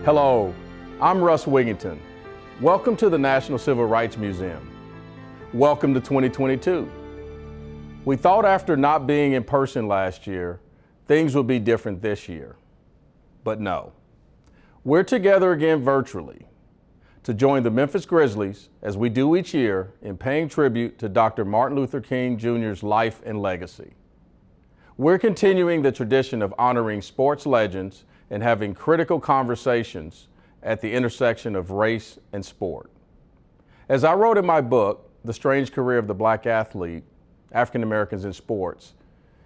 Hello, I'm Russ Wigington. Welcome to the National Civil Rights Museum. Welcome to 2022. We thought after not being in person last year, things would be different this year. But no. We're together again virtually to join the Memphis Grizzlies, as we do each year, in paying tribute to Dr. Martin Luther King Jr.'s life and legacy. We're continuing the tradition of honoring sports legends and having critical conversations at the intersection of race and sport. As I wrote in my book, The Strange Career of the Black Athlete, African Americans in Sports,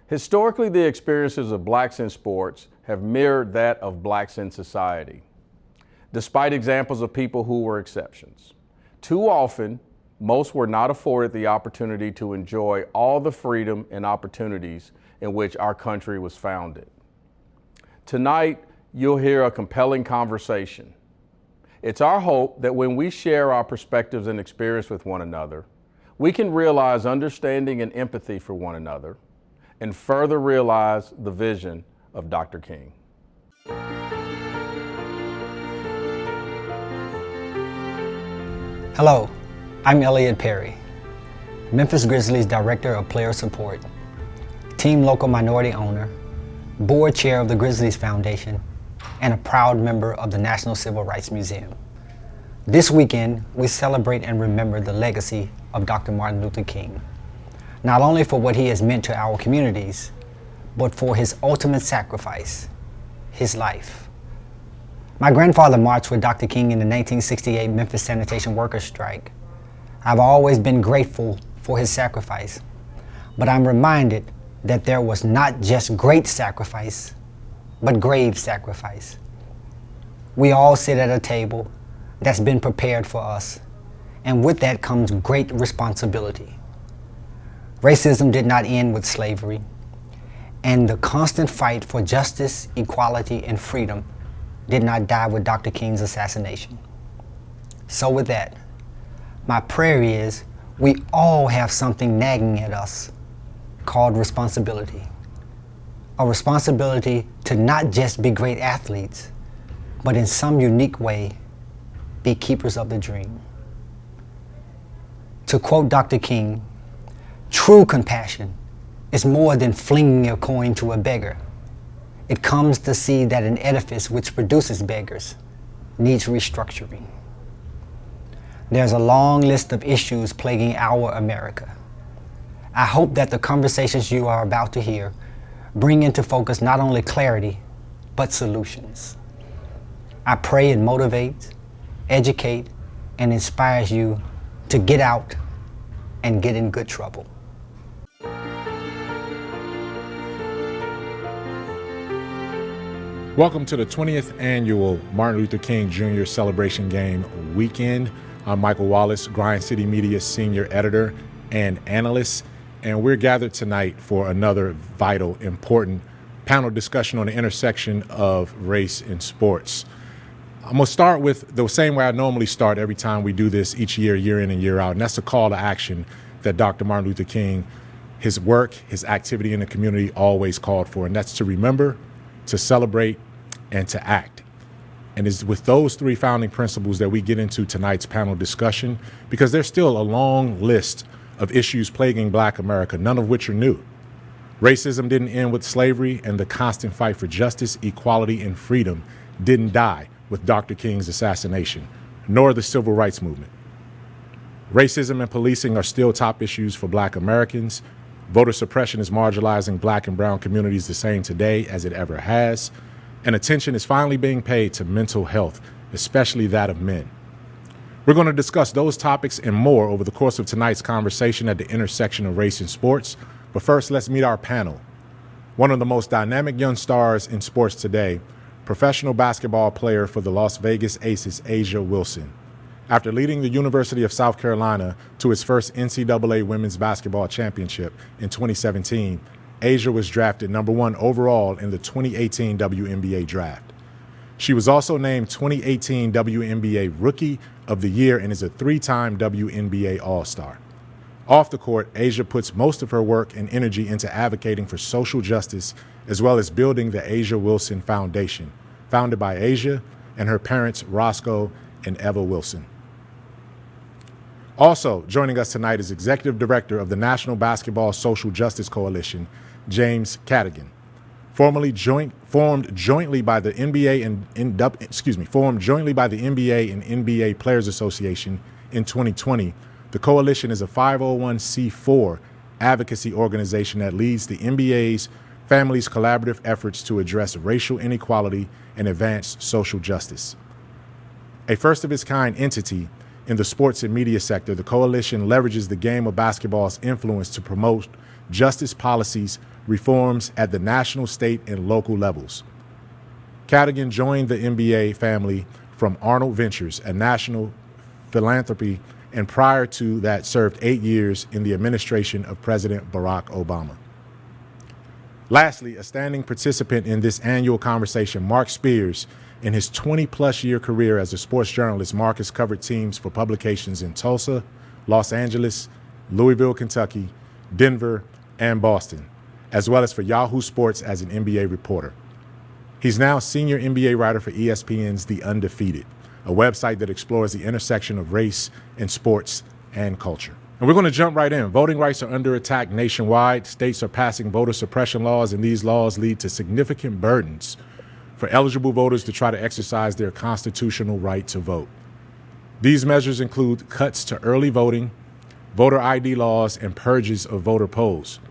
historically the experiences of blacks in sports have mirrored that of blacks in society, despite examples of people who were exceptions. Too often, most were not afforded the opportunity to enjoy all the freedom and opportunities in which our country was founded. Tonight, you'll hear a compelling conversation. It's our hope that when we share our perspectives and experience with one another, we can realize understanding and empathy for one another and further realize the vision of Dr. King. Hello, I'm Elliot Perry, Memphis Grizzlies Director of Player Support, Team Local Minority Owner, Board Chair of the Grizzlies Foundation, and a proud member of the National Civil Rights Museum. This weekend, we celebrate and remember the legacy of Dr. Martin Luther King, not only for what he has meant to our communities, but for his ultimate sacrifice, his life. My grandfather marched with Dr. King in the 1968 Memphis sanitation workers' strike. I've always been grateful for his sacrifice, but I'm reminded that there was not just great sacrifice, but grave sacrifice. We all sit at a table that's been prepared for us, and with that comes great responsibility. Racism did not end with slavery, and the constant fight for justice, equality, and freedom did not die with Dr. King's assassination. So with that, my prayer is we all have something nagging at us called responsibility. A responsibility to not just be great athletes, but in some unique way, be keepers of the dream. To quote Dr. King, true compassion is more than flinging a coin to a beggar. It comes to see that an edifice which produces beggars needs restructuring. There's a long list of issues plaguing our America. I hope that the conversations you are about to hear bring into focus not only clarity, but solutions. I pray it motivates, educates, and inspires you to get out and get in good trouble. Welcome to the 20th annual Martin Luther King Jr. Celebration Game Weekend. I'm Michael Wallace, Grind City Media Senior Editor and Analyst, and we're gathered tonight for another vital, important panel discussion on the intersection of race and sports. I'm going to start with the same way I normally start every time we do this each year, year in and year out, and that's a call to action that Dr. Martin Luther King, his work, his activity in the community always called for, and that's to remember, to celebrate, and to act. And it's with those three founding principles that we get into tonight's panel discussion, because there's still a long list of issues plaguing Black America, none of which are new. Racism didn't end with slavery, and the constant fight for justice, equality, and freedom didn't die with Dr. King's assassination, nor the civil rights movement. Racism and policing are still top issues for Black Americans. Voter suppression is marginalizing Black and brown communities the same today as it ever has. And attention is finally being paid to mental health, especially that of men. We're going to discuss those topics and more over the course of tonight's conversation at the intersection of race and sports. But first, let's meet our panel. One of the most dynamic young stars in sports today, professional basketball player for the Las Vegas Aces, A'ja Wilson. After leading the University of South Carolina to its first NCAA Women's Basketball Championship in 2017, A'ja was drafted number 1 overall in the 2018 WNBA draft. She was also named 2018 WNBA Rookie of the Year and is a 3-time WNBA All-Star. Off the court, A'ja puts most of her work and energy into advocating for social justice, as well as building the A'ja Wilson Foundation, founded by A'ja, and her parents, Roscoe and Eva Wilson. Also joining us tonight is Executive Director of the National Basketball Social Justice Coalition, James Cadigan. Formed jointly by the NBA and NBA Players Association in 2020, the coalition is a 501c4 advocacy organization that leads the NBA's Families Collaborative efforts to address racial inequality and advance social justice. A first-of-its-kind entity in the sports and media sector, the coalition leverages the game of basketball's influence to promote justice policies reforms at the national, state, and local levels. Cadigan joined the NBA family from Arnold Ventures, a national philanthropy, and prior to that served 8 years in the administration of President Barack Obama. Lastly, a standing participant in this annual conversation, Mark Spears. In his 20-plus year career as a sports journalist, Mark has covered teams for publications in Tulsa, Los Angeles, Louisville, Kentucky, Denver, and Boston, as well as for Yahoo Sports as an NBA reporter. He's now senior NBA writer for ESPN's The Undefeated, a website that explores the intersection of race and sports and culture. And we're going to jump right in. Voting rights are under attack nationwide. States are passing voter suppression laws, and these laws lead to significant burdens for eligible voters to try to exercise their constitutional right to vote. These measures include cuts to early voting, voter ID laws, and purges of voter polls.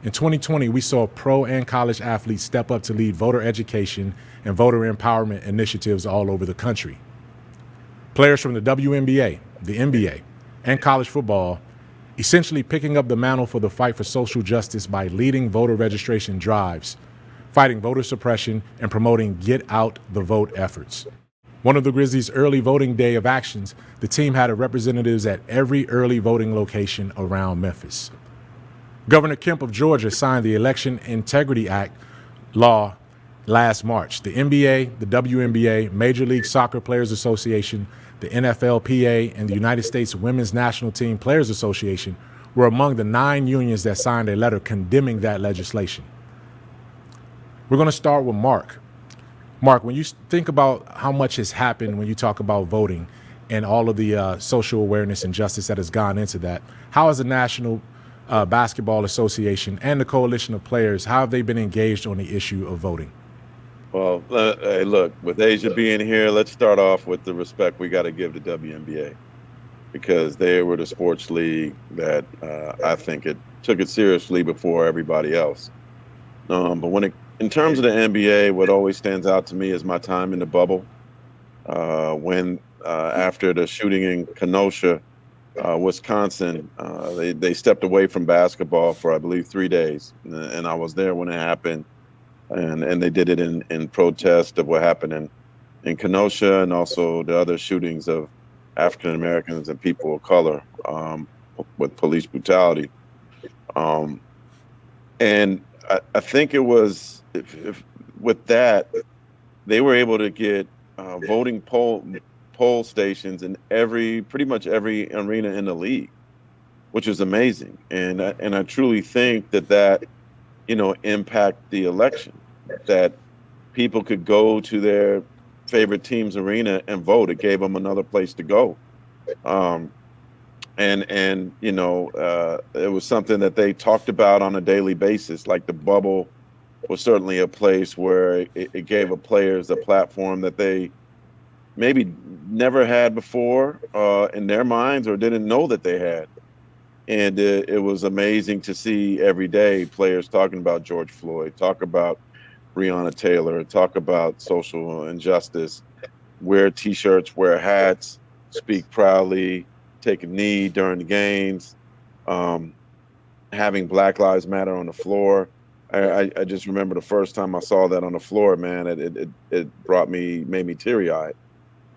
In 2020, we saw pro and college athletes step up to lead voter education and voter empowerment initiatives all over the country. Players from the WNBA, the NBA, and college football essentially picking up the mantle for the fight for social justice by leading voter registration drives, fighting voter suppression, and promoting get out the vote efforts. One of the Grizzlies' early voting day of actions, the team had representatives at every early voting location around Memphis. Governor Kemp of Georgia signed the Election Integrity Act law last March. The NBA, the WNBA, Major League Soccer Players Association, the NFLPA, and the United States Women's National Team Players Association were among the 9 unions that signed a letter condemning that legislation. We're going to start with Mark. Mark, when you think about how much has happened when you talk about voting and all of the social awareness and justice that has gone into that, how has the National Basketball Association and the Coalition of Players, how have they been engaged on the issue of voting? Well, hey, look, with Asia being here, let's start off with the respect we got to give the WNBA, because they were the sports league that I think it took it seriously before everybody else. But in terms of the NBA, what always stands out to me is my time in the bubble. When after the shooting in Kenosha, Wisconsin, they stepped away from basketball for, I believe, 3 days. And I was there when it happened. And they did it in protest of what happened in Kenosha, and also the other shootings of African Americans and people of color with police brutality. And I think it was with that, they were able to get voting poll stations in pretty much every arena in the league, which is amazing. And I truly think that impact the election, that people could go to their favorite team's arena and vote. It gave them another place to go. It was something that they talked about on a daily basis. Like the bubble was certainly a place where it gave the players a platform that they maybe never had before in their minds, or didn't know that they had. And it was amazing to see every day players talking about George Floyd, talk about Breonna Taylor, talk about social injustice, wear T-shirts, wear hats, speak proudly, take a knee during the games, having Black Lives Matter on the floor. I just remember the first time I saw that on the floor, man, it made me teary-eyed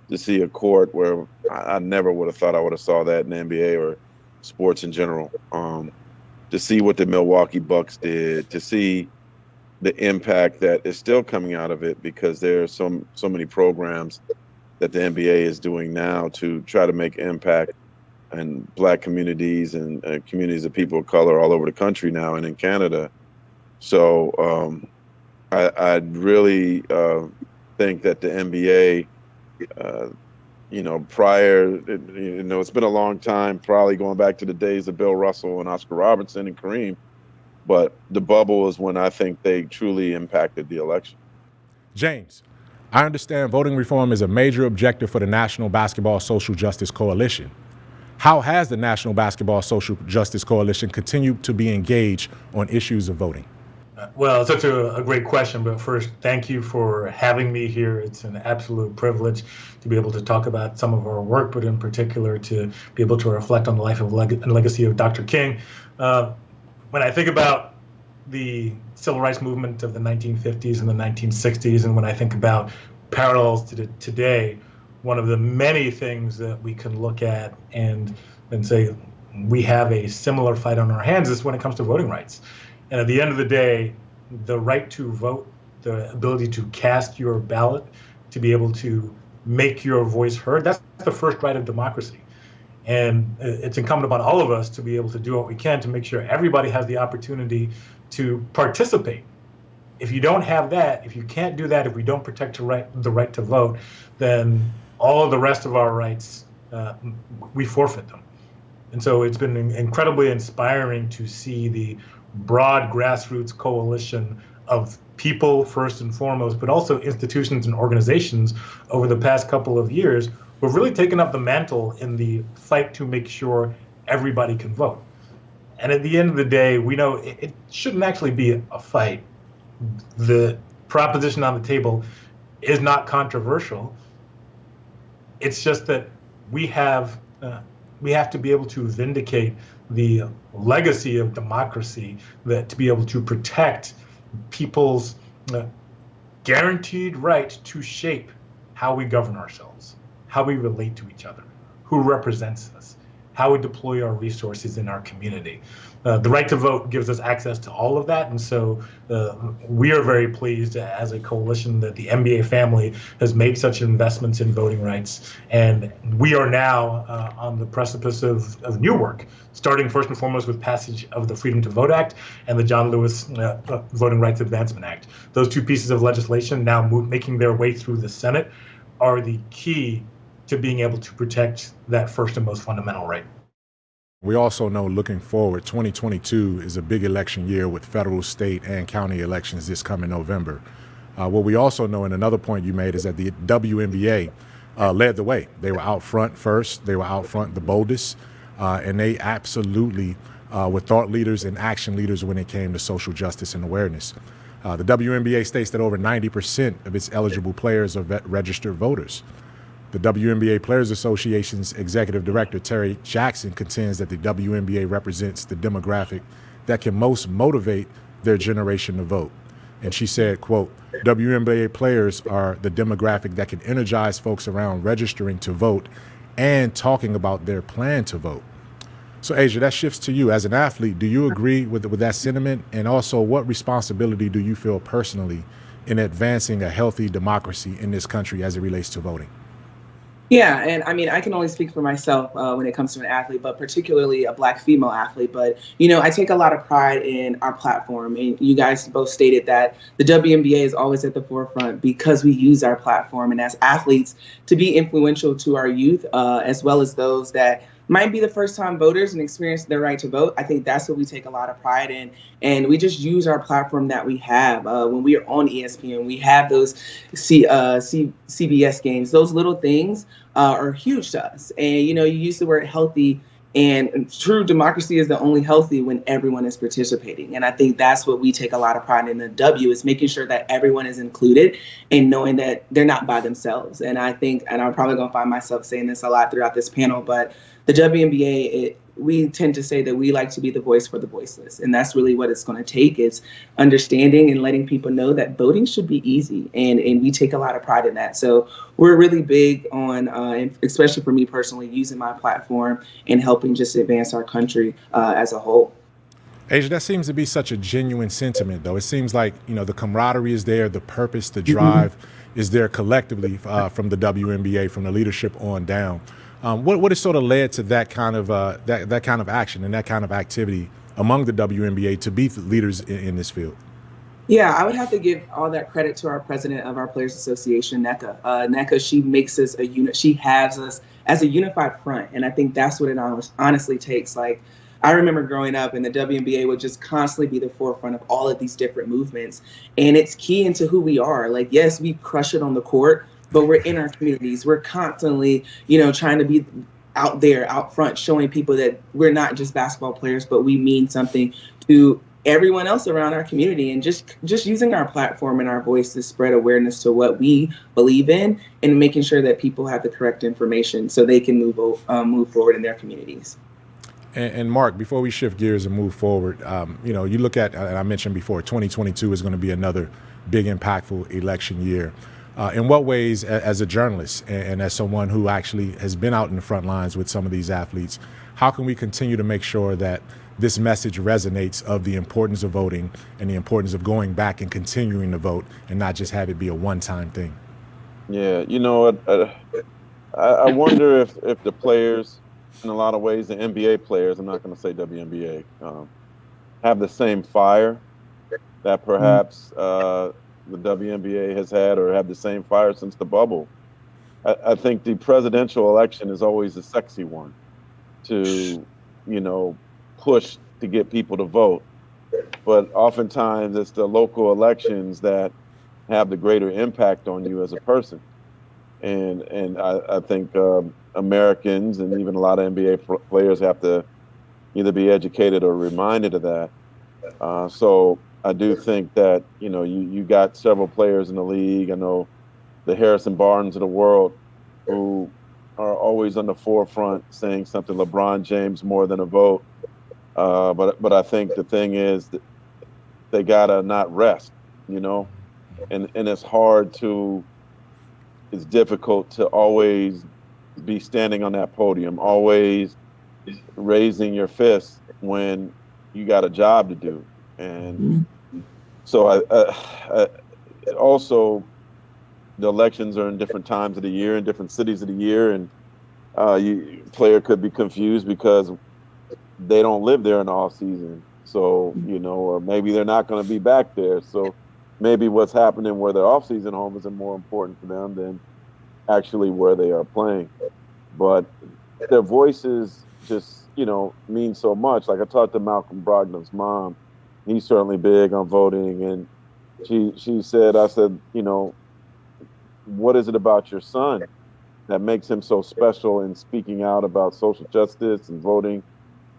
to see a court where I never would have thought I would have saw that in the NBA or sports in general. To see what the Milwaukee Bucks did, to see the impact that is still coming out of it, because there are so many programs that the NBA is doing now to try to make impact in Black communities and communities of people of color all over the country now and in Canada. So I really think that the NBA Prior, it's been a long time, probably going back to the days of Bill Russell and Oscar Robertson and Kareem. But the bubble is when I think they truly impacted the election. James, I understand voting reform is a major objective for the National Basketball Social Justice Coalition. How has the National Basketball Social Justice Coalition continued to be engaged on issues of voting? Well, it's such a great question, but first, thank you for having me here. It's an absolute privilege to be able to talk about some of our work, but in particular to be able to reflect on the life and legacy of Dr. King. When I think about the civil rights movement of the 1950s and the 1960s, and when I think about parallels to today, one of the many things that we can look at and say we have a similar fight on our hands is when it comes to voting rights. And at the end of the day, the right to vote, the ability to cast your ballot, to be able to make your voice heard, that's the first right of democracy. And it's incumbent upon all of us to be able to do what we can to make sure everybody has the opportunity to participate. If you don't have that, if you can't do that, if we don't protect the right to vote, then all of the rest of our rights, we forfeit them. And so it's been incredibly inspiring to see the broad grassroots coalition of people first and foremost, but also institutions and organizations over the past couple of years who have really taken up the mantle in the fight to make sure everybody can vote. And at the end of the day, we know it shouldn't actually be a fight. The proposition on the table is not controversial. It's just that we have to be able to vindicate the legacy of democracy, that to be able to protect people's guaranteed right to shape how we govern ourselves, how we relate to each other, who represents us, how we deploy our resources in our community. The right to vote gives us access to all of that, and so we are very pleased as a coalition that the NBA family has made such investments in voting rights, and we are now on the precipice of new work, starting first and foremost with passage of the Freedom to Vote Act and the John Lewis Voting Rights Advancement Act. Those two pieces of legislation now making their way through the Senate are the key to being able to protect that first and most fundamental right. We also know, looking forward, 2022 is a big election year with federal, state, and county elections this coming November. What we also know, and another point you made, is that the WNBA led the way. They were out front first. They were out front the boldest, and they absolutely were thought leaders and action leaders when it came to social justice and awareness. The WNBA states that over 90% of its eligible players are registered voters. The WNBA Players Association's executive director, Terry Jackson, contends that the WNBA represents the demographic that can most motivate their generation to vote. And she said, quote, WNBA players are the demographic that can energize folks around registering to vote and talking about their plan to vote. So, Asia, that shifts to you. As an athlete, do you agree with that sentiment? And also, what responsibility do you feel personally in advancing a healthy democracy in this country as it relates to voting? Yeah, and I mean, I can only speak for myself when it comes to an athlete, but particularly a Black female athlete. But, I take a lot of pride in our platform. And you guys both stated that the WNBA is always at the forefront because we use our platform and as athletes to be influential to our youth, as well as those that might be the first time voters and experience their right to vote. I think that's what we take a lot of pride in. And we just use our platform that we have. When we are on ESPN, we have those CBS games. Those little things are huge to us. And, you use the word healthy, and true democracy is the only healthy when everyone is participating. And I think that's what we take a lot of pride in the W, is making sure that everyone is included and knowing that they're not by themselves. And I think, and I'm probably going to find myself saying this a lot throughout this panel, but the WNBA, we tend to say that we like to be the voice for the voiceless. And that's really what it's going to take, is understanding and letting people know that voting should be easy. And we take a lot of pride in that. So we're really big on, especially for me personally, using my platform and helping just advance our country as a whole. Asia, that seems to be such a genuine sentiment, though. It seems like, the camaraderie is there, the purpose, the drive is there collectively from the WNBA, from the leadership on down. What has sort of led to that kind of that kind of action and that kind of activity among the WNBA to be leaders in this field? Yeah, I would have to give all that credit to our president of our Players Association, NECA. NECA, she makes us a unit. She has us as a unified front. And I think that's what it honestly takes. Like, I remember growing up and the WNBA would just constantly be the forefront of all of these different movements. And it's key into who we are. Like, yes, we crush it on the court, but we're in our communities. We're constantly, trying to be out there, out front, showing people that we're not just basketball players, but we mean something to everyone else around our community, and just using our platform and our voice to spread awareness to what we believe in and making sure that people have the correct information so they can move forward in their communities. And Mark, before we shift gears and move forward, you look at, and I mentioned before, 2022 is going to be another big, impactful election year. In what ways, as a journalist and as someone who actually has been out in the front lines with some of these athletes, how can we continue to make sure that this message resonates of the importance of voting and the importance of going back and continuing to vote and not just have it be a one-time thing? Yeah, I wonder if the players, in a lot of ways, the NBA players, I'm not going to say WNBA, have the same fire that perhaps the WNBA has had, or have the same fire since the bubble. I think the presidential election is always a sexy one to, push to get people to vote. But oftentimes it's the local elections that have the greater impact on you as a person. And I think Americans and even a lot of NBA players have to either be educated or reminded of that. So I do think that, you got several players in the league. I know the Harrison Barnes of the world who are always on the forefront saying something, LeBron James more than a vote. But I think the thing is that they gotta not rest, and it's difficult to always be standing on that podium, always raising your fist when you got a job to do. And so I also, the elections are in different times of the year, in different cities of the year, and player could be confused because they don't live there in the off season. So, or maybe they're not going to be back there. So maybe what's happening where their off season home is more important for them than actually where they are playing. But their voices just, mean so much. Like I talked to Malcolm Brogdon's mom. He's certainly big on voting. And she said, I said, what is it about your son that makes him so special in speaking out about social justice and voting?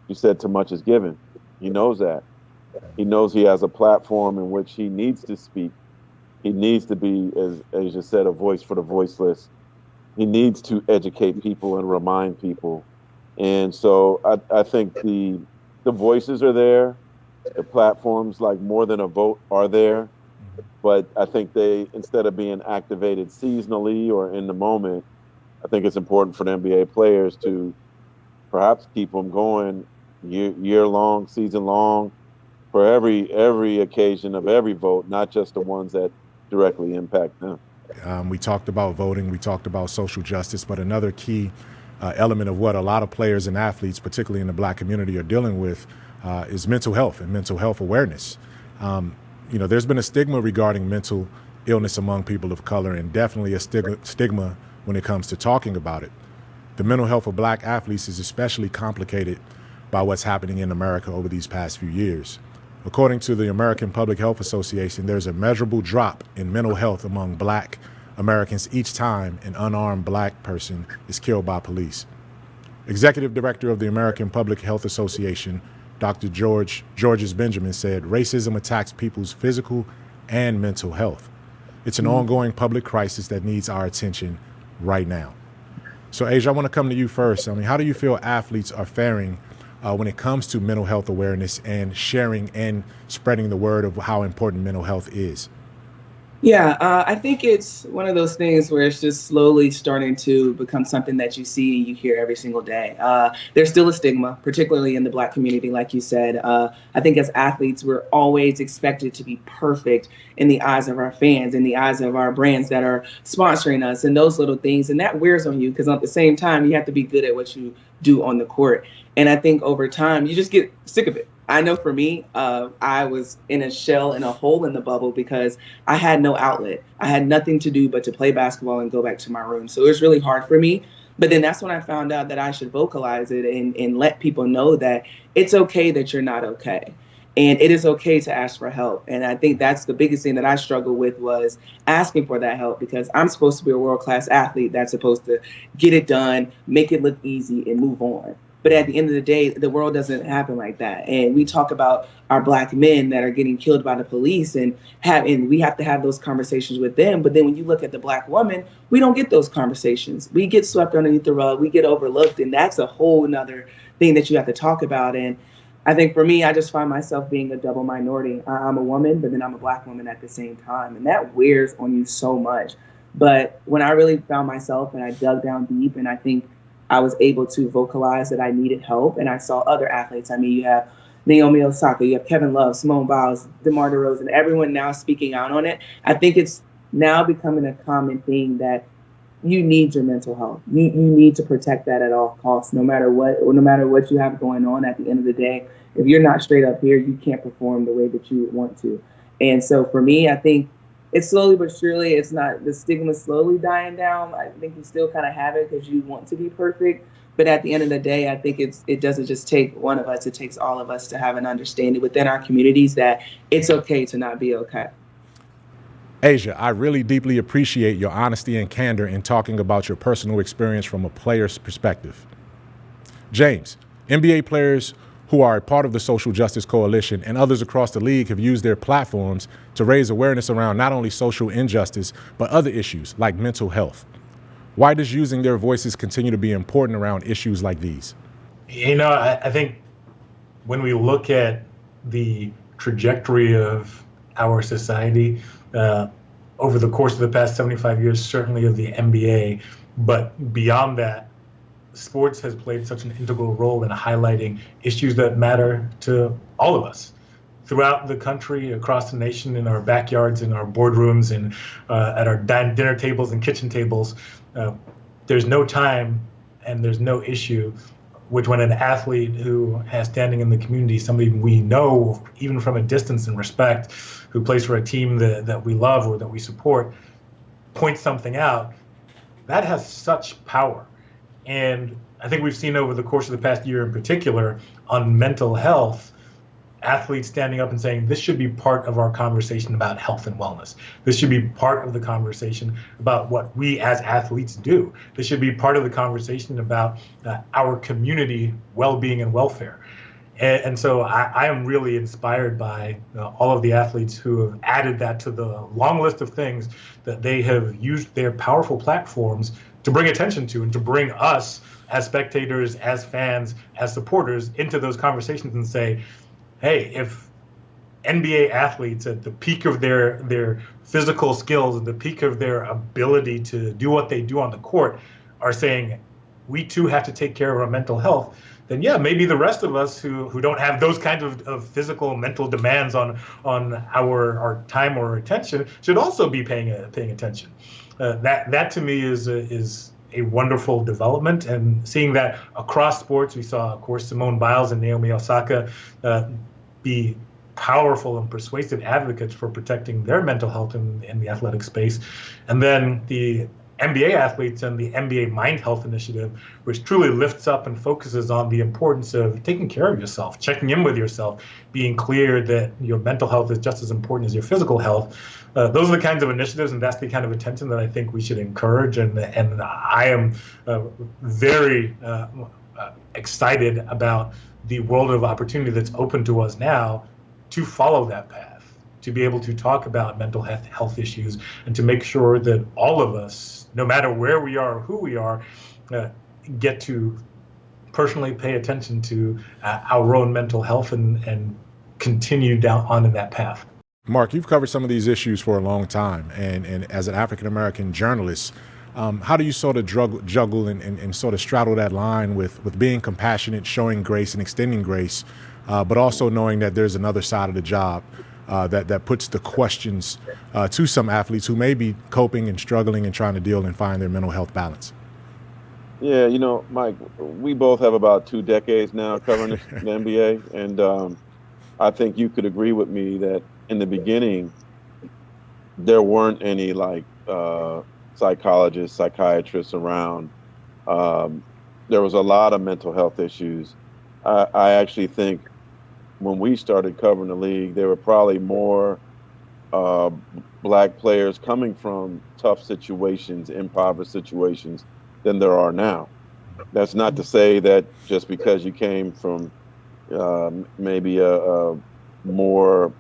He said, too much is given. He knows that. He knows he has a platform in which he needs to speak. He needs to be, as you said, a voice for the voiceless. He needs to educate people and remind people. And so I think the voices are there. The platforms like More Than a Vote are there. But I think they, instead of being activated seasonally or in the moment, I think it's important for the NBA players to perhaps keep them going year long, season long, for every occasion of every vote, not just the ones that directly impact them. We talked about voting, we talked about social justice, but another key element of what a lot of players and athletes, particularly in the Black community, are dealing with is mental health and mental health awareness. There's been a stigma regarding mental illness among people of color, and definitely a stigma when it comes to talking about it. The mental health of Black athletes is especially complicated by what's happening in America over these past few years. According to the American Public Health Association, there's a measurable drop in mental health among Black Americans each time an unarmed Black person is killed by police. Executive Director of the American Public Health Association, Dr. Georges Benjamin, said racism attacks people's physical and mental health. It's an ongoing public crisis that needs our attention right now. So, Asia, I want to come to you first. How do you feel athletes are faring when it comes to mental health awareness and sharing and spreading the word of how important mental health is? Yeah, I think it's one of those things where it's just slowly starting to become something that you see and you hear every single day. There's still a stigma, particularly in the Black community, like you said. I think as athletes, we're always expected to be perfect in the eyes of our fans, in the eyes of our brands that are sponsoring us and those little things. And that wears on you because at the same time, you have to be good at what you do on the court. And I think over time, you just get sick of it. I know for me, I was in a shell, in a hole in the bubble because I had no outlet. I had nothing to do but to play basketball and go back to my room. So it was really hard for me. But then that's when I found out that I should vocalize it and let people know that it's okay that you're not okay. And it is okay to ask for help. And I think that's the biggest thing that I struggled with was asking for that help, because I'm supposed to be a world-class athlete that's supposed to get it done, make it look easy, and move on. But at the end of the day, the world doesn't happen like that. And we talk about our Black men that are getting killed by the police and we have to have those conversations with them. But then when you look at the Black woman, we don't get those conversations. We get swept underneath the rug. We get overlooked. And that's a whole nother thing that you have to talk about. And I think for me, I just find myself being a double minority. I'm a woman, but then I'm a Black woman at the same time. And that wears on you so much. But when I really found myself and I dug down deep, and I think I was able to vocalize that I needed help. And I saw other athletes. I mean, you have Naomi Osaka, you have Kevin Love, Simone Biles, DeMar DeRozan, everyone now speaking out on it. I think it's now becoming a common thing that you need your mental health. You need to protect that at all costs, no matter what you have going on. At the end of the day, if you're not straight up here, you can't perform the way that you want to. And so for me, I think it's slowly but surely, it's not, the stigma slowly dying down. I think you still kind of have it because you want to be perfect. But at the end of the day, I think it doesn't just take one of us, it takes all of us to have an understanding within our communities that it's okay to not be okay. Asia, I really deeply appreciate your honesty and candor in talking about your personal experience from a player's perspective. James, NBA players who are a part of the Social Justice Coalition and others across the league have used their platforms to raise awareness around not only social injustice, but other issues like mental health. Why does using their voices continue to be important around issues like these? You know, I think when we look at the trajectory of our society over the course of the past 75 years, certainly of the NBA, but beyond that, sports has played such an integral role in highlighting issues that matter to all of us throughout the country, across the nation, in our backyards, in our boardrooms, and at our dinner tables and kitchen tables. There's no time and there's no issue which, when an athlete who has standing in the community, somebody we know even from a distance and respect, who plays for a team that we love or that we support, points something out, that has such power. And I think we've seen over the course of the past year in particular on mental health, athletes standing up and saying, this should be part of our conversation about health and wellness. This should be part of the conversation about what we as athletes do. This should be part of the conversation about our community well-being and welfare. And so I am really inspired by all of the athletes who have added that to the long list of things that they have used their powerful platforms to bring attention to and to bring us as spectators, as fans, as supporters into those conversations and say, hey, if NBA athletes at the peak of their physical skills, at the peak of their ability to do what they do on the court are saying, we too have to take care of our mental health, then yeah, maybe the rest of us who don't have those kinds of physical and mental demands on our time or attention should also be paying attention. That to me is a wonderful development, and seeing that across sports, we saw, of course, Simone Biles and Naomi Osaka be powerful and persuasive advocates for protecting their mental health in the athletic space. And then the NBA athletes and the NBA Mind Health Initiative, which truly lifts up and focuses on the importance of taking care of yourself, checking in with yourself, being clear that your mental health is just as important as your physical health. Those are the kinds of initiatives, and that's the kind of attention that I think we should encourage. And I am very excited about the world of opportunity that's open to us now to follow that path, to be able to talk about mental health issues, and to make sure that all of us, no matter where we are or who we are, get to personally pay attention to our own mental health and continue down on in that path. Mark, you've covered some of these issues for a long time, and as an African-American journalist, how do you sort of juggle and sort of straddle that line with being compassionate, showing grace and extending grace, but also knowing that there's another side of the job that puts the questions to some athletes who may be coping and struggling and trying to deal and find their mental health balance? Yeah, Mike, we both have about 2 decades now covering the NBA, and I think you could agree with me that in the beginning there weren't any like psychologists, psychiatrists around. Um, there was a lot of mental health issues. I actually think when we started covering the league, there were probably more uh, black players coming from tough situations, impoverished situations, than there are now. That's not to say that just because you came from maybe a more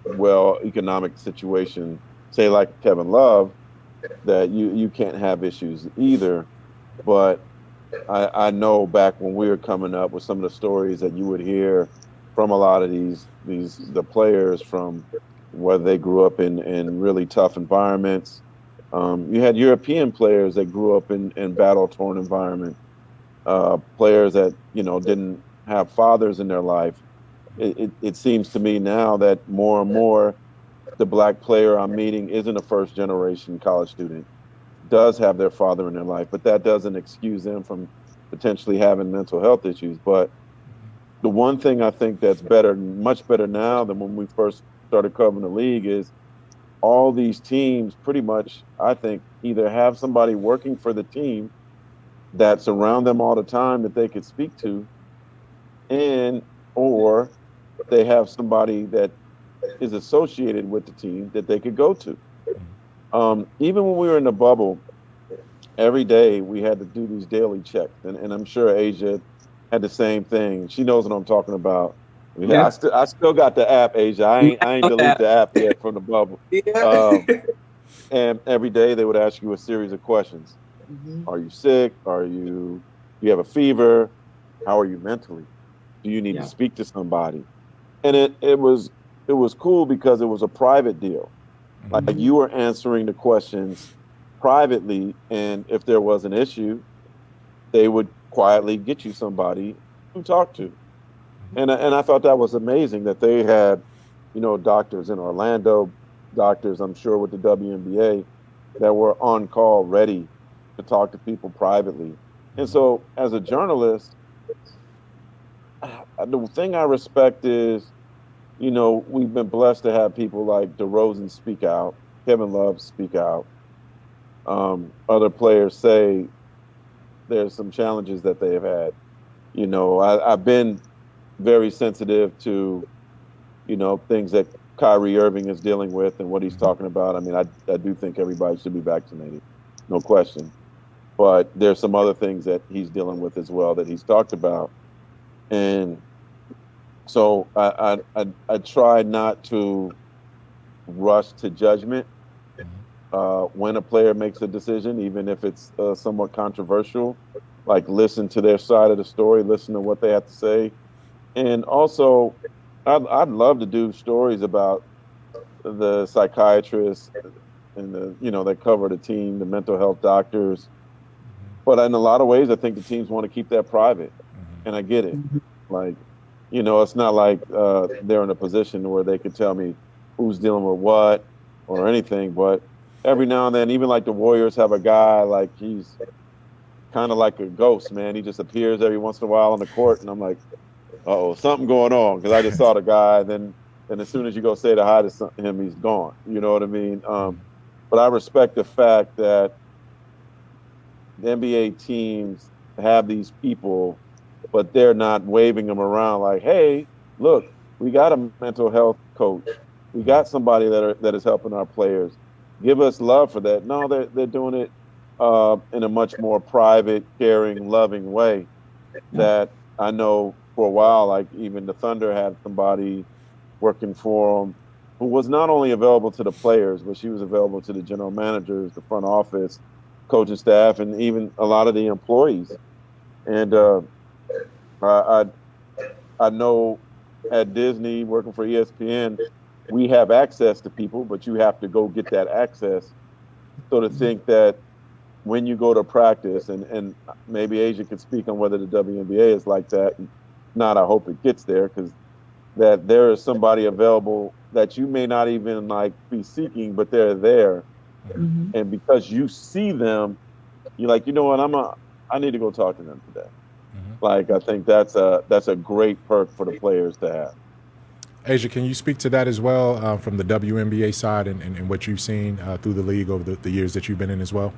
well economic situation, say like Kevin Love, that you can't have issues either. But I know back when we were coming up with some of the stories that you would hear from a lot of the players from whether they grew up in really tough environments. You had European players that grew up in battle torn environments, players that didn't have fathers in their life. It seems to me now that more and more the black player I'm meeting isn't a first generation college student, does have their father in their life, but that doesn't excuse them from potentially having mental health issues. But the one thing I think that's better, much better now than when we first started covering the league, is all these teams pretty much, I think, either have somebody working for the team that's around them all the time that they could speak to, and or they have somebody that is associated with the team that they could go to. Even when we were in the bubble, every day we had to do these daily checks, and I'm sure Asia had the same thing. She knows what I'm talking about. Yeah. I still got the app, Asia. I ain't delete the app yet from the bubble. Yeah. And every day they would ask you a series of questions. Are you sick? Do you have a fever? How are you mentally? Do you need to speak to somebody? And it was cool because it was a private deal. Like you were answering the questions privately, and if there was an issue, they would quietly get you somebody to talk to. And I thought that was amazing that they had, doctors in Orlando, doctors I'm sure with the WNBA that were on call ready to talk to people privately. And so as a journalist, the thing I respect is, we've been blessed to have people like DeRozan speak out, Kevin Love speak out. Other players say there's some challenges that they've had. I've been very sensitive to, things that Kyrie Irving is dealing with and what he's talking about. I mean, I do think everybody should be vaccinated, no question. But there's some other things that he's dealing with as well that he's talked about. And so I try not to rush to judgment when a player makes a decision, even if it's somewhat controversial. Like, listen to their side of the story, listen to what they have to say. And also, I'd love to do stories about the psychiatrists and that cover the team, the mental health doctors. But in a lot of ways, I think the teams want to keep that private. And I get it. Like, it's not like they're in a position where they could tell me who's dealing with what or anything. But every now and then, even like the Warriors have a guy, like he's kind of like a ghost, man. He just appears every once in a while on the court. And I'm like, uh-oh, something going on. Because I just saw the guy. And as soon as you go say hi to him, he's gone. You know what I mean? But I respect the fact that the NBA teams have these people, but they're not waving them around like, hey, look, we got a mental health coach. We got somebody that is helping our players. Give us love for that. No, they're doing it in a much more private, caring, loving way that I know for a while, like even the Thunder had somebody working for them who was not only available to the players, but she was available to the general managers, the front office, coaching staff, and even a lot of the employees. And I know at Disney, working for ESPN, we have access to people, but you have to go get that access. So to think that when you go to practice, and maybe Asia could speak on whether the WNBA is like that. Not, I hope it gets there, because that there is somebody available that you may not even like be seeking, but they're there. And because you see them, you're like, you know what, I need to go talk to them today. Like, I think that's a great perk for the players to have. Asia, can you speak to that as well from the WNBA side and what you've seen through the league over the years that you've been in as well?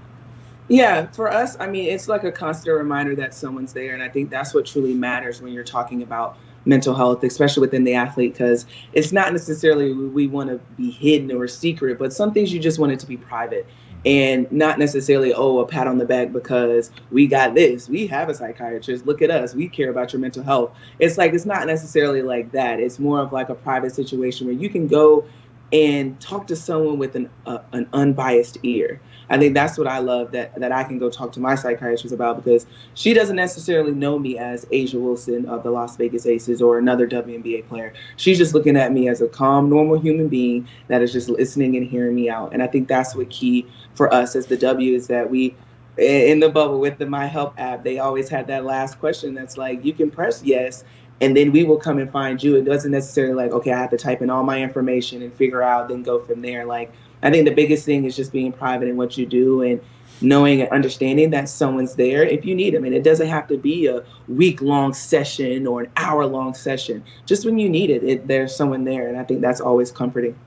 Yeah, for us, I mean, it's like a constant reminder that someone's there. And I think that's what truly matters when you're talking about mental health, especially within the athlete, because it's not necessarily we want to be hidden or secret, but some things you just want it to be private. And not necessarily, a pat on the back because we got this. We have a psychiatrist. Look at us. We care about your mental health. It's like, it's not necessarily like that. It's more of like a private situation where you can go and talk to someone with an unbiased ear. I think that's what I love, that I can go talk to my psychiatrist about, because she doesn't necessarily know me as Asia Wilson of the Las Vegas Aces or another WNBA player. She's just looking at me as a calm, normal human being that is just listening and hearing me out. And I think that's what key for us as the W is that we, in the bubble with the My Help app, they always had that last question that's like, you can press yes, and then we will come and find you. It doesn't necessarily like, okay, I have to type in all my information and figure out, then go from there. Like, I think the biggest thing is just being private in what you do and knowing and understanding that someone's there if you need them. And it doesn't have to be a week-long session or an hour-long session. Just when you need it, there's someone there. And I think that's always comforting.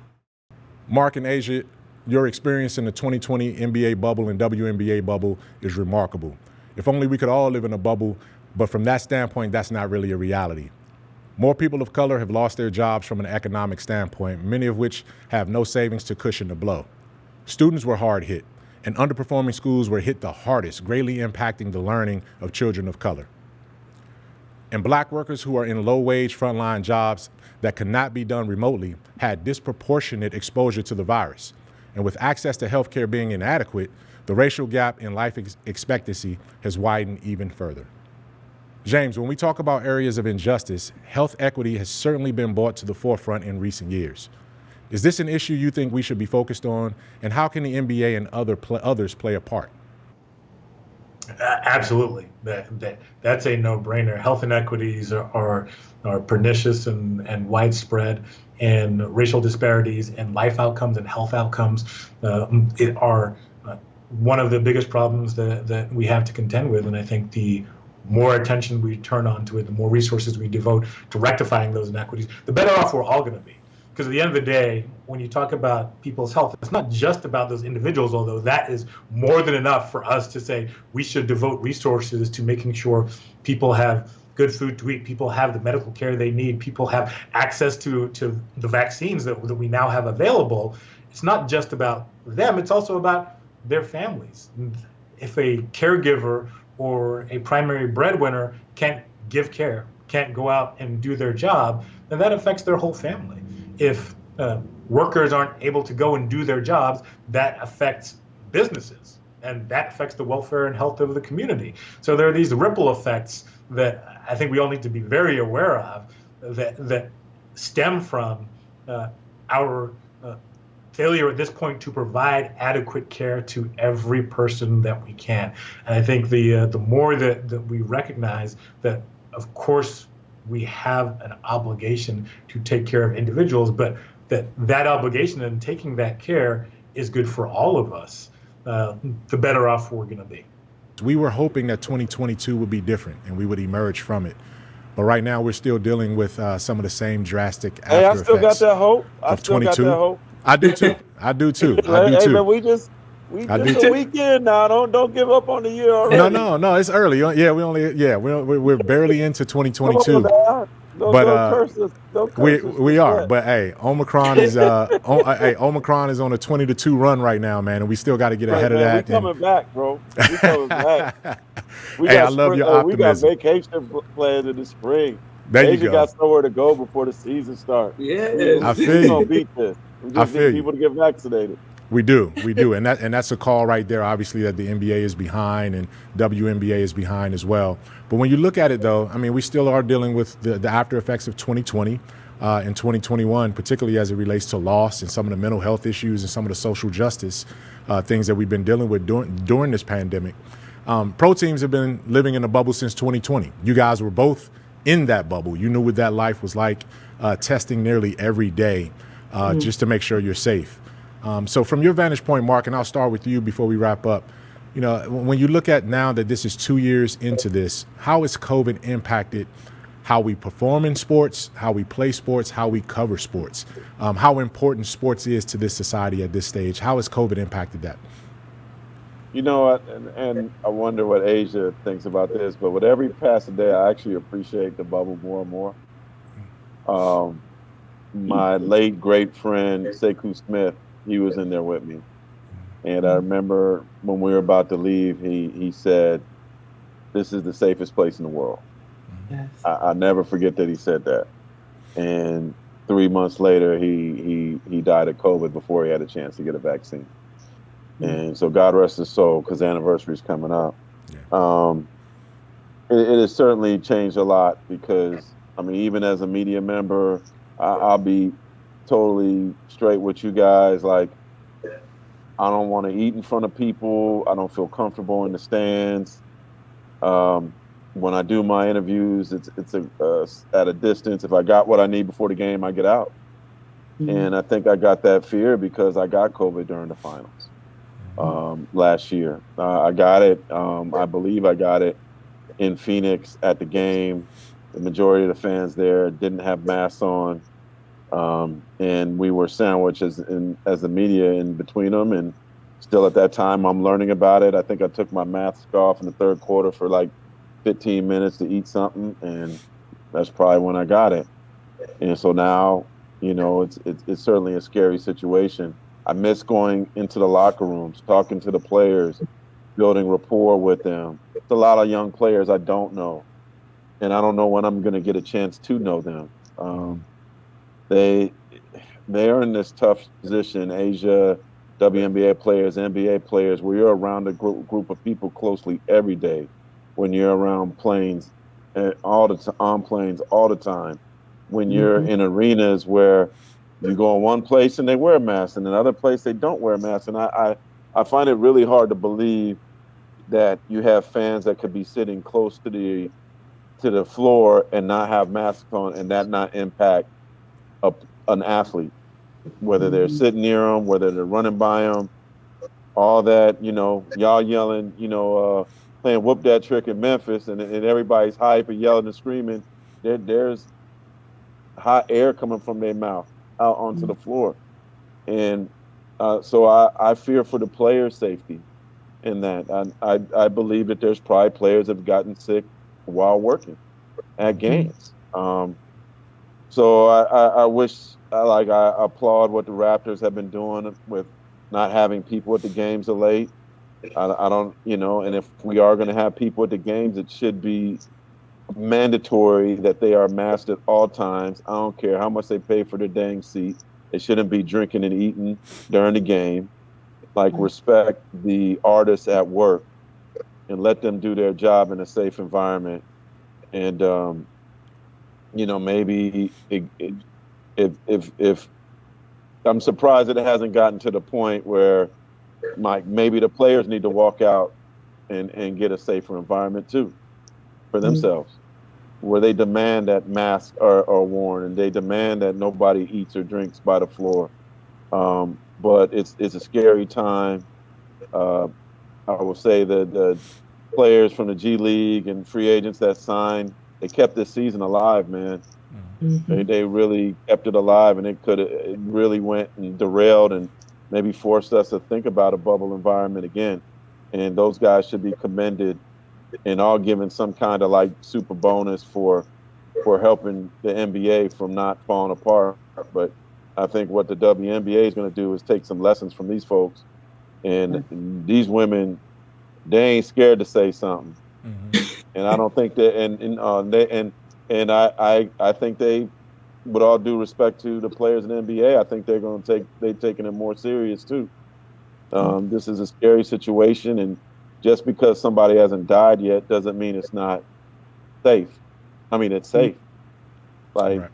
Mark and Asia, your experience in the 2020 NBA bubble and WNBA bubble is remarkable. If only we could all live in a bubble, but from that standpoint, that's not really a reality. More people of color have lost their jobs from an economic standpoint, many of which have no savings to cushion the blow. Students were hard hit, and underperforming schools were hit the hardest, greatly impacting the learning of children of color. And black workers who are in low-wage frontline jobs that could not be done remotely had disproportionate exposure to the virus. And with access to health care being inadequate, the racial gap in life expectancy has widened even further. James, when we talk about areas of injustice, health equity has certainly been brought to the forefront in recent years. Is this an issue you think we should be focused on, and how can the NBA and others play a part? Absolutely. That's a no-brainer. Health inequities are pernicious and widespread, and racial disparities and life outcomes and health outcomes are one of the biggest problems that we have to contend with. And I think the more attention we turn on to it, the more resources we devote to rectifying those inequities, the better off we're all going to be. Because at the end of the day, when you talk about people's health, it's not just about those individuals, although that is more than enough for us to say we should devote resources to making sure people have good food to eat, people have the medical care they need, people have access to the vaccines that we now have available. It's not just about them, it's also about their families. If a caregiver or a primary breadwinner can't give care, can't go out and do their job, then that affects their whole family. If workers aren't able to go and do their jobs, that affects businesses, and that affects the welfare and health of the community. So there are these ripple effects that I think we all need to be very aware of that stem from our failure at this point to provide adequate care to every person that we can. And I think the more that we recognize that, of course, we have an obligation to take care of individuals, but that obligation and taking that care is good for all of us, the better off we're going to be. We were hoping that 2022 would be different and we would emerge from it. But right now we're still dealing with some of the same drastic after effects. I still got that hope. I still got that hope. I do too. I do too. Hey, man, we just a weekend now. Don't give up on the year already. No. It's early. We're barely into 2022. Don't curse us. We are. But hey, Omicron is Omicron is on a 20-2 run right now, man, and we still got to get ahead of that. We coming back, bro. We coming back. I love your optimism. We got vacation plans in the spring. There you go. Got somewhere to go before the season starts. Yeah, I feel you. Gonna beat this. We just need people to get vaccinated. We do, and that's a call right there. Obviously, that the NBA is behind and WNBA is behind as well. But when you look at it, though, I mean, we still are dealing with the after effects of 2020 and 2021, particularly as it relates to loss and some of the mental health issues and some of the social justice things that we've been dealing with during this pandemic. Pro teams have been living in a bubble since 2020. You guys were both in that bubble. You knew what that life was like, testing nearly every day just to make sure you're safe. So from your vantage point, Mark, and I'll start with you before we wrap up, You know, when you look at now that this is 2 years into this, how has COVID impacted how we perform in sports, how we play sports, how we cover sports, how important sports is to this society at this stage? How has COVID impacted that? You know what? And I wonder what Asia thinks about this, but with every passing day, I actually appreciate the bubble more and more. My late great friend, Sekou Smith, he was in there with me. And I remember when we were about to leave, he said, "This is the safest place in the world." Yes. I never forget that he said that. And 3 months later, he died of COVID before he had a chance to get a vaccine. And so God rest his soul, because the anniversary is coming up. Yeah. It has certainly changed a lot, because, I mean, even as a media member, I'll be totally straight with you guys. Like, I don't want to eat in front of people. I don't feel comfortable in the stands. When I do my interviews, it's at a distance. If I got what I need before the game, I get out. And I think I got that fear because I got COVID during the finals last year. I got it. I believe I got it in Phoenix at the game. The majority of the fans there didn't have masks on. And we were sandwiched as the media in between them. And still at that time, I'm learning about it. I think I took my mask off in the third quarter for like 15 minutes to eat something. And that's probably when I got it. And so now, you know, it's certainly a scary situation. I miss going into the locker rooms, talking to the players, building rapport with them. It's a lot of young players I don't know. And I don't know when I'm going to get a chance to know them. They are in this tough position, Asia, WNBA players, NBA players, where you're around a group of people closely every day, when you're around planes, on planes all the time, when you're in arenas where you go in one place and they wear a mask, and another place they don't wear a mask. And I find it really hard to believe that you have fans that could be sitting close to the floor and not have masks on, and that not impact an athlete, whether they're sitting near them, whether they're running by them, all that, you know, y'all yelling, you know, playing whoop that trick in Memphis, and everybody's hype and yelling and screaming. There's hot air coming from their mouth out onto the floor. And so I fear for the players' safety in that. I believe that there's probably players that have gotten sick while working at games. So I wish, I applaud what the Raptors have been doing with not having people at the games so late. I don't, you know, and if we are going to have people at the games, it should be mandatory that they are masked at all times. I don't care how much they pay for their dang seat. They shouldn't be drinking and eating during the game. Like, respect the artists at work and let them do their job in a safe environment. And, you know, maybe if I'm surprised that it hasn't gotten to the point where maybe the players need to walk out and get a safer environment too for themselves, where they demand that masks are worn and they demand that nobody eats or drinks by the floor. But it's a scary time. I will say that the players from the G League and free agents that signed, they kept this season alive, man. They really kept it alive, and it really went and derailed and maybe forced us to think about a bubble environment again. And those guys should be commended and all given some kind of like super bonus for helping the NBA from not falling apart. But I think what the WNBA is going to do is take some lessons from these folks. And these women, they ain't scared to say something. And I don't think that, and I think they, with all due respect to the players in the NBA, I think they're taking it more serious too. This is a scary situation, and just because somebody hasn't died yet doesn't mean it's not safe. I mean, it's safe. Like, right.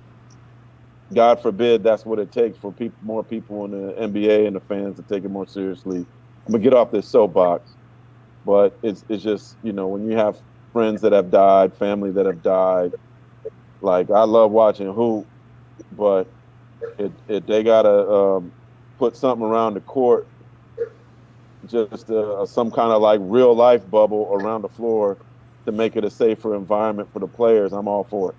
God forbid that's what it takes for more people in the NBA and the fans to take it more seriously. I'm gonna get off this soapbox, but it's just, you know, when you have friends that have died, family that have died, like, I love watching hoop, but they gotta put something around the court just some kind of like real life bubble around the floor to make it a safer environment for the players, I'm all for it.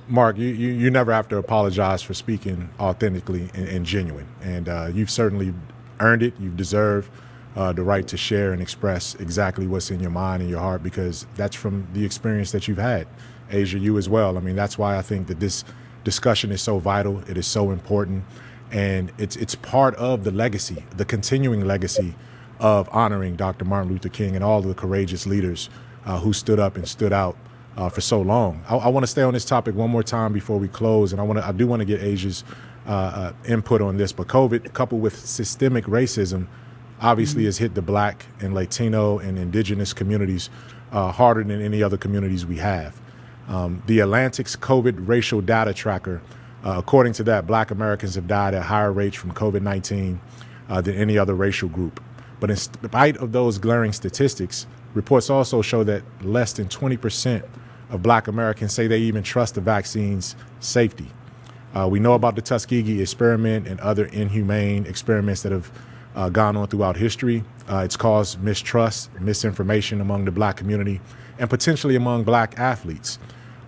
Mark, you never have to apologize for speaking authentically and genuine, and you've certainly earned it. You've deserved the right to share and express exactly what's in your mind and your heart, because that's from the experience that you've had. Asia, you as well. I mean, that's why I think that this discussion is so vital. It is so important, and it's part of the legacy, the continuing legacy of honoring Dr. Martin Luther King and all of the courageous leaders who stood up and stood out for so long. I want to stay on this topic one more time before we close, and I do want to get Asia's input on this. But COVID, coupled with systemic racism, obviously has hit the Black and Latino and indigenous communities harder than any other communities we have. The Atlantic's COVID racial data tracker, according to that, Black Americans have died at higher rates from COVID-19 than any other racial group. But in spite of those glaring statistics, reports also show that less than 20% of Black Americans say they even trust the vaccine's safety. We know about the Tuskegee experiment and other inhumane experiments that have gone on throughout history. It's caused mistrust, misinformation among the Black community, and potentially among Black athletes.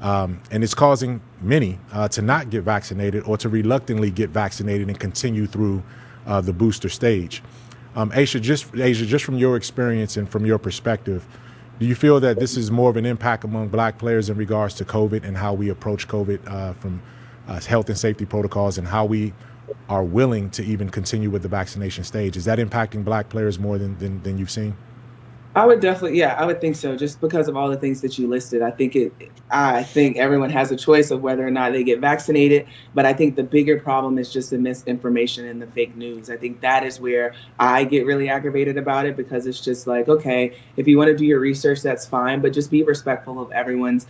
And it's causing many to not get vaccinated or to reluctantly get vaccinated and continue through the booster stage. Asia, just from your experience and from your perspective, do you feel that this is more of an impact among Black players in regards to COVID and how we approach COVID from health and safety protocols, and how we are willing to even continue with the vaccination stage? Is that impacting Black players more than you've seen? I would definitely, I would think so. Just because of all the things that you listed, I think everyone has a choice of whether or not they get vaccinated. But I think the bigger problem is just the misinformation and the fake news. I think that is where I get really aggravated about it, because it's just like, okay, if you want to do your research, that's fine, but just be respectful of everyone's,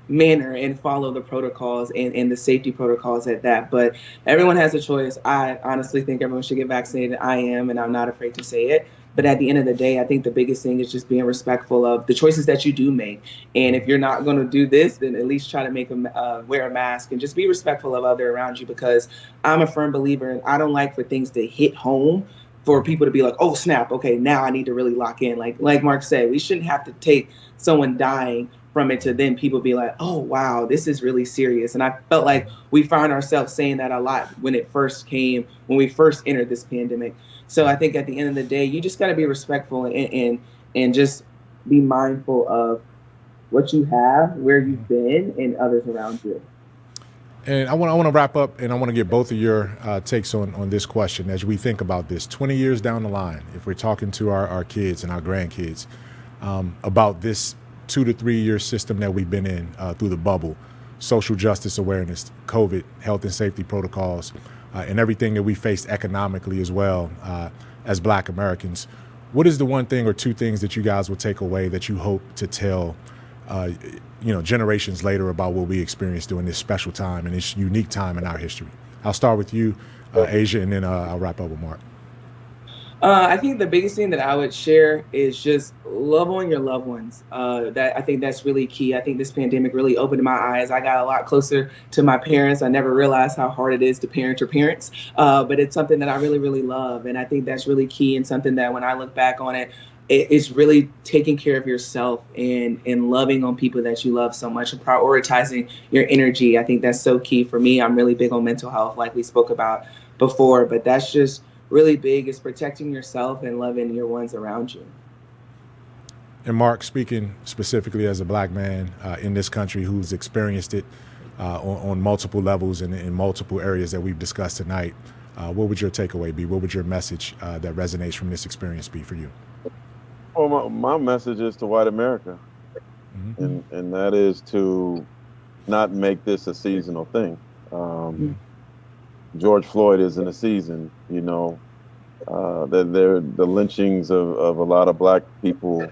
manner and follow the protocols and the safety protocols at that. But everyone has a choice. I honestly think everyone should get vaccinated. I am, and I'm not afraid to say it. But at the end of the day, I think the biggest thing is just being respectful of the choices that you do make. And if you're not going to do this, then at least try to wear a mask and just be respectful of others around you, because I'm a firm believer, and I don't like for things to hit home for people to be like, oh, snap, okay, now I need to really lock in. Like Mark said, we shouldn't have to take someone dying from it to then people be like, oh, wow, this is really serious. And I felt like we found ourselves saying that a lot when we first entered this pandemic. So I think at the end of the day, you just got to be respectful and just be mindful of what you have, where you've been, and others around you. And I want to wrap up, and I want to get both of your takes on this question as we think about this 20 years down the line. If we're talking to our kids and our grandkids about this 2 to 3 year system that we've been in through the bubble, social justice awareness, COVID, health and safety protocols, and everything that we faced economically as well as Black Americans, what is the one thing or two things that you guys will take away that you hope to tell generations later about what we experienced during this special time and this unique time in our history? I'll start with you, Asia, and then I'll wrap up with Mark. I think the biggest thing that I would share is just love on your loved ones. I think that's really key. I think this pandemic really opened my eyes. I got a lot closer to my parents. I never realized how hard it is to parent your parents, but it's something that I really, really love. And I think that's really key, and something that when I look back on it, it's really taking care of yourself and loving on people that you love so much and prioritizing your energy. I think that's so key for me. I'm really big on mental health, like we spoke about before, but that's just really big, is protecting yourself and loving your ones around you. And Mark, speaking specifically as a Black man in this country who's experienced it on multiple levels and in multiple areas that we've discussed tonight, what would your takeaway be? What would your message that resonates from this experience be for you? Well, my message is to white America, and that is to not make this a seasonal thing. George Floyd isn't a season, the lynchings of a lot of Black people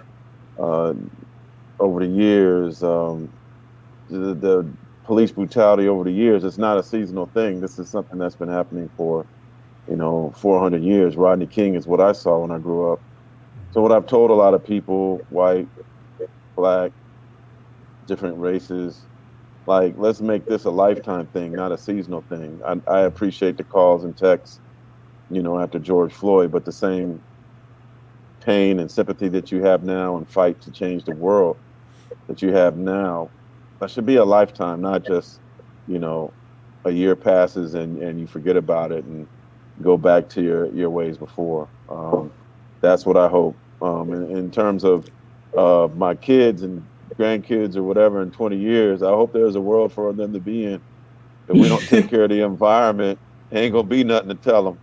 over the years, the police brutality over the years, it's not a seasonal thing. This is something that's been happening for, 400 years. Rodney King is what I saw when I grew up. So what I've told a lot of people, white, Black, different races, let's make this a lifetime thing, not a seasonal thing. I appreciate the calls and texts after George Floyd, but the same pain and sympathy that you have now and fight to change the world that you have now, that should be a lifetime, not just, a year passes and you forget about it and go back to your ways before. That's what I hope. In terms of my kids and grandkids or whatever in 20 years, I hope there's a world for them to be in. If we don't take care of the environment, ain't gonna be nothing to tell them.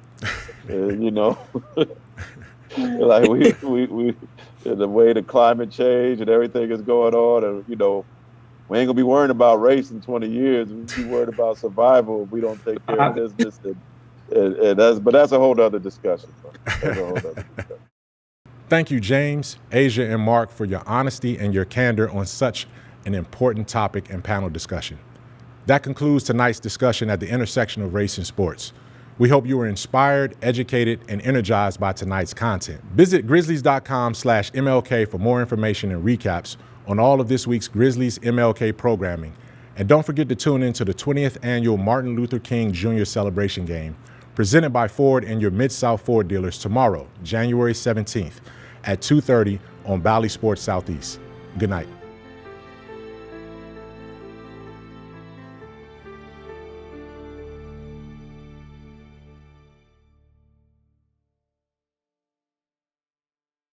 Like we the way the climate change and everything is going on, and we ain't gonna be worrying about race in 20 years. We'll be worried about survival if we don't take care of business. But that's a whole other discussion. Thank you, James, Asia, and Mark, for your honesty and your candor on such an important topic and panel discussion. That concludes tonight's discussion at the intersection of race and sports. We hope you were inspired, educated, and energized by tonight's content. Visit grizzlies.com/MLK for more information and recaps on all of this week's Grizzlies MLK programming. And don't forget to tune in to the 20th annual Martin Luther King Jr. celebration game, presented by Ford and your Mid-South Ford dealers tomorrow, January 17th at 2:30 on Bally Sports Southeast. Good night.